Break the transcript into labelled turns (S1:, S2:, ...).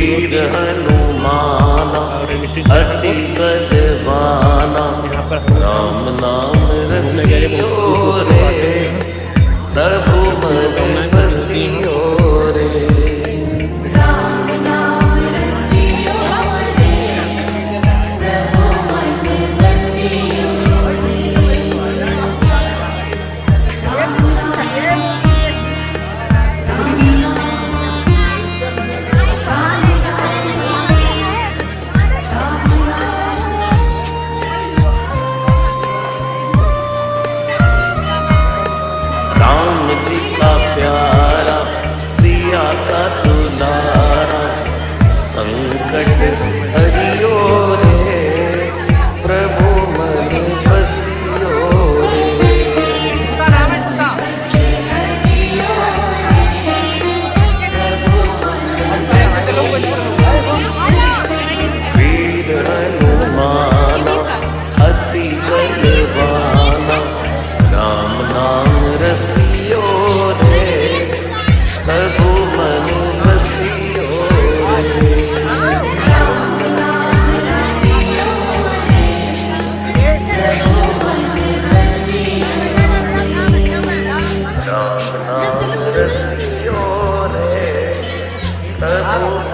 S1: वीर हनुमाना अति बलवाना, राम नाम रसियो रे, प्रभु मन बसियो रे।
S2: राम नाम रसियो रे, प्रभु मन बसियो रे। राम
S1: राम जी का प्यारा सिया का दुलारा, संकट हरियो रे, प्रभु मन बसियो रे। वीर हनुमाना अति बलवाना, राम नाम रसियो